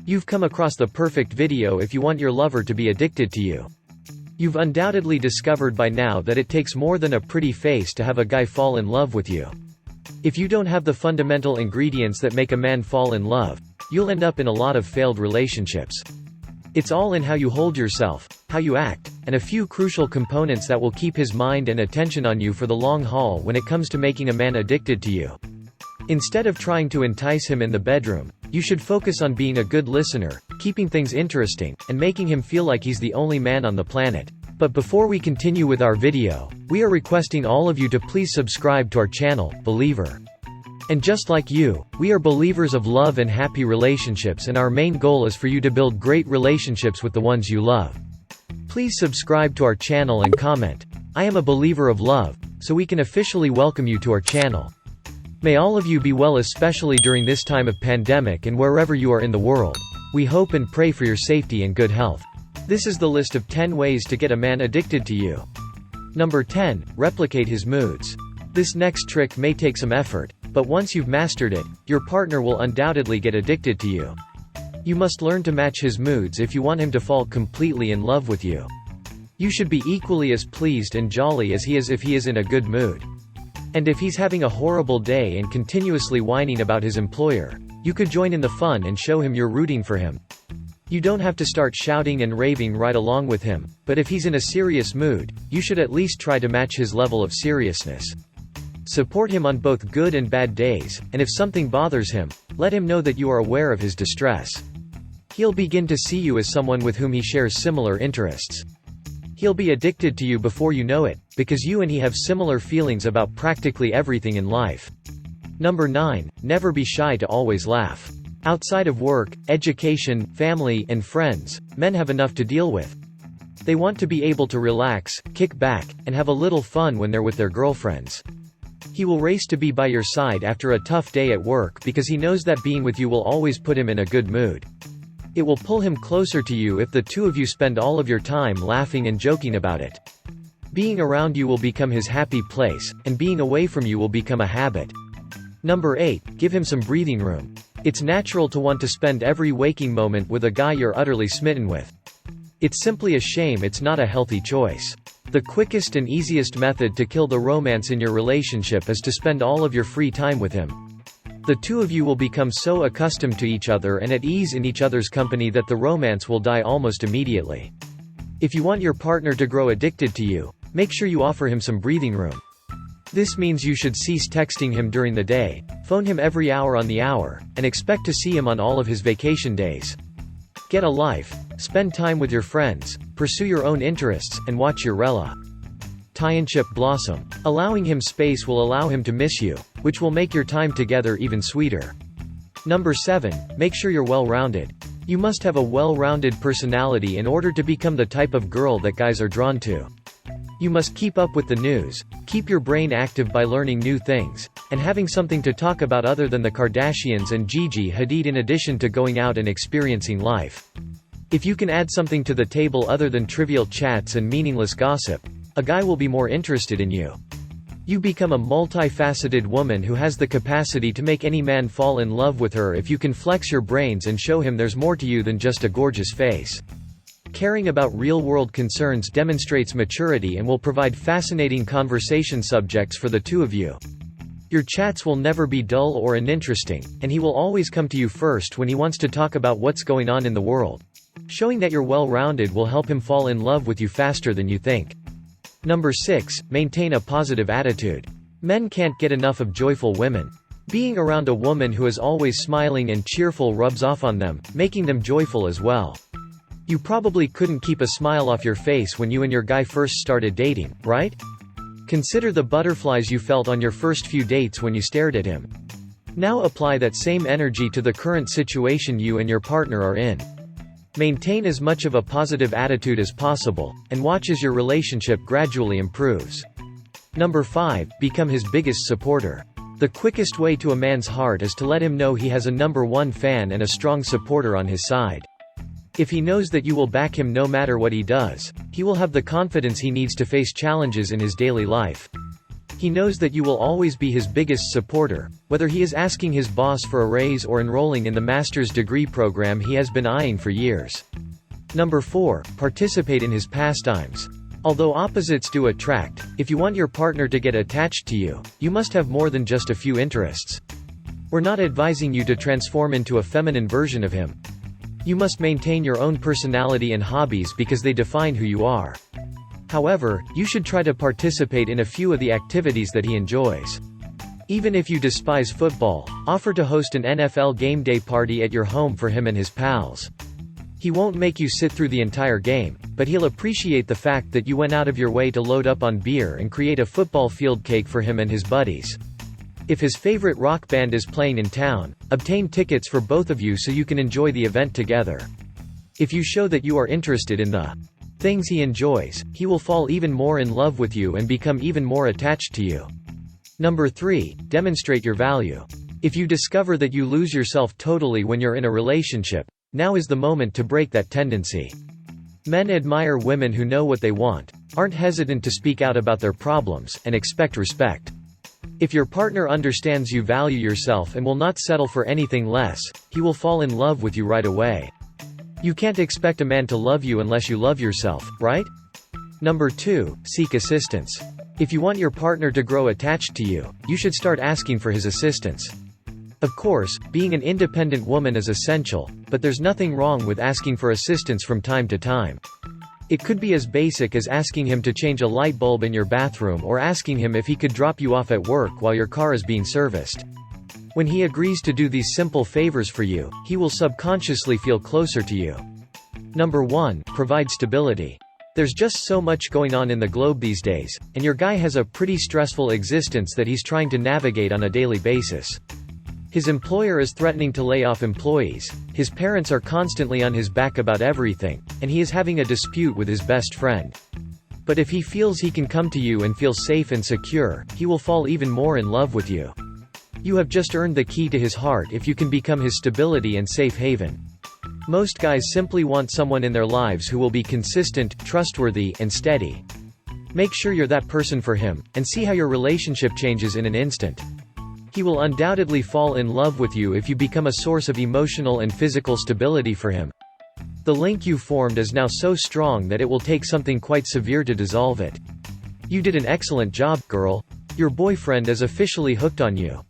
You've come across the perfect video if you want your lover to be addicted to you. You've undoubtedly discovered by now that it takes more than a pretty face to have a guy fall in love with you. If you don't have the fundamental ingredients that make a man fall in love, you'll end up in a lot of failed relationships. It's all in how you hold yourself, how you act, and a few crucial components that will keep his mind and attention on you for the long haul when it comes to making a man addicted to you. Instead of trying to entice him in the bedroom, you should focus on being a good listener, keeping things interesting, and making him feel like he's the only man on the planet. But before we continue with our video, we are requesting all of you to please subscribe to our channel, Believer. And just like you, we are believers of love and happy relationships, and our main goal is for you to build great relationships with the ones you love. Please subscribe to our channel and comment, "I am a believer of love," so we can officially welcome you to our channel. May all of you be well, especially during this time of pandemic and wherever you are in the world. We hope and pray for your safety and good health. This is the list of 10 ways to get a man addicted to you. Number 10. Replicate his moods. This next trick may take some effort, but once you've mastered it, your partner will undoubtedly get addicted to you. You must learn to match his moods if you want him to fall completely in love with you. You should be equally as pleased and jolly as he is if he is in a good mood. And if he's having a horrible day and continuously whining about his employer, you could join in the fun and show him you're rooting for him. You don't have to start shouting and raving right along with him, but if he's in a serious mood, you should at least try to match his level of seriousness. Support him on both good and bad days, and if something bothers him, let him know that you are aware of his distress. He'll begin to see you as someone with whom he shares similar interests. He'll be addicted to you before you know it, because you and he have similar feelings about practically everything in life. Number 9. Never be shy to always laugh. Outside of work, education, family, and friends, men have enough to deal with. They want to be able to relax, kick back, and have a little fun when they're with their girlfriends. He will race to be by your side after a tough day at work because he knows that being with you will always put him in a good mood. It will pull him closer to you if the two of you spend all of your time laughing and joking about it. Being around you will become his happy place, and being away from you will become a habit. Number 8. Give him some breathing room. It's natural to want to spend every waking moment with a guy you're utterly smitten with. It's simply a shame it's not a healthy choice. The quickest and easiest method to kill the romance in your relationship is to spend all of your free time with him. The two of you will become so accustomed to each other and at ease in each other's company that the romance will die almost immediately. If you want your partner to grow addicted to you, make sure you offer him some breathing room. This means you should cease texting him during the day, phone him every hour on the hour, and expect to see him on all of his vacation days. Get a life, spend time with your friends, pursue your own interests, and watch your relationship blossom. Allowing him space will allow him to miss you, which will make your time together even sweeter. Number 7. Make sure you're well-rounded. You must have a well-rounded personality in order to become the type of girl that guys are drawn to. You must keep up with the news, keep your brain active by learning new things, and having something to talk about other than the Kardashians and Gigi Hadid, in addition to going out and experiencing life. If you can add something to the table other than trivial chats and meaningless gossip, a guy will be more interested in you. You become a multifaceted woman who has the capacity to make any man fall in love with her if you can flex your brains and show him there's more to you than just a gorgeous face. Caring about real-world concerns demonstrates maturity and will provide fascinating conversation subjects for the two of you. Your chats will never be dull or uninteresting, and he will always come to you first when he wants to talk about what's going on in the world. Showing that you're well-rounded will help him fall in love with you faster than you think. Number 6. Maintain a positive attitude. Men can't get enough of joyful women. Being around a woman who is always smiling and cheerful rubs off on them, making them joyful as well. You probably couldn't keep a smile off your face when you and your guy first started dating, right? Consider the butterflies you felt on your first few dates when you stared at him. Now apply that same energy to the current situation you and your partner are in. Maintain as much of a positive attitude as possible, and watch as your relationship gradually improves. Number 5. Become his biggest supporter. The quickest way to a man's heart is to let him know he has a number 1 fan and a strong supporter on his side. If he knows that you will back him no matter what he does, he will have the confidence he needs to face challenges in his daily life. He knows that you will always be his biggest supporter, whether he is asking his boss for a raise or enrolling in the master's degree program he has been eyeing for years. Number 4. Participate in his pastimes. Although opposites do attract, if you want your partner to get attached to you, you must have more than just a few interests. We're not advising you to transform into a feminine version of him. You must maintain your own personality and hobbies because they define who you are. However, you should try to participate in a few of the activities that he enjoys. Even if you despise football, offer to host an NFL game day party at your home for him and his pals. He won't make you sit through the entire game, but he'll appreciate the fact that you went out of your way to load up on beer and create a football field cake for him and his buddies. If his favorite rock band is playing in town, obtain tickets for both of you so you can enjoy the event together. If you show that you are interested in the things he enjoys, he will fall even more in love with you and become even more attached to you. Number 3. Demonstrate your value. If you discover that you lose yourself totally when you're in a relationship, now is the moment to break that tendency. Men admire women who know what they want, aren't hesitant to speak out about their problems, and expect respect. If your partner understands you value yourself and will not settle for anything less, he will fall in love with you right away. You can't expect a man to love you unless you love yourself, right? Number 2. Seek assistance. If you want your partner to grow attached to you, you should start asking for his assistance. Of course, being an independent woman is essential, but there's nothing wrong with asking for assistance from time to time. It could be as basic as asking him to change a light bulb in your bathroom or asking him if he could drop you off at work while your car is being serviced. When he agrees to do these simple favors for you, he will subconsciously feel closer to you. Number 1. Provide stability. There's just so much going on in the globe these days, and your guy has a pretty stressful existence that he's trying to navigate on a daily basis. His employer is threatening to lay off employees, his parents are constantly on his back about everything, and he is having a dispute with his best friend. But if he feels he can come to you and feel safe and secure, he will fall even more in love with you. You have just earned the key to his heart if you can become his stability and safe haven. Most guys simply want someone in their lives who will be consistent, trustworthy, and steady. Make sure you're that person for him, and see how your relationship changes in an instant. He will undoubtedly fall in love with you if you become a source of emotional and physical stability for him. The link you formed is now so strong that it will take something quite severe to dissolve it. You did an excellent job, girl. Your boyfriend is officially hooked on you.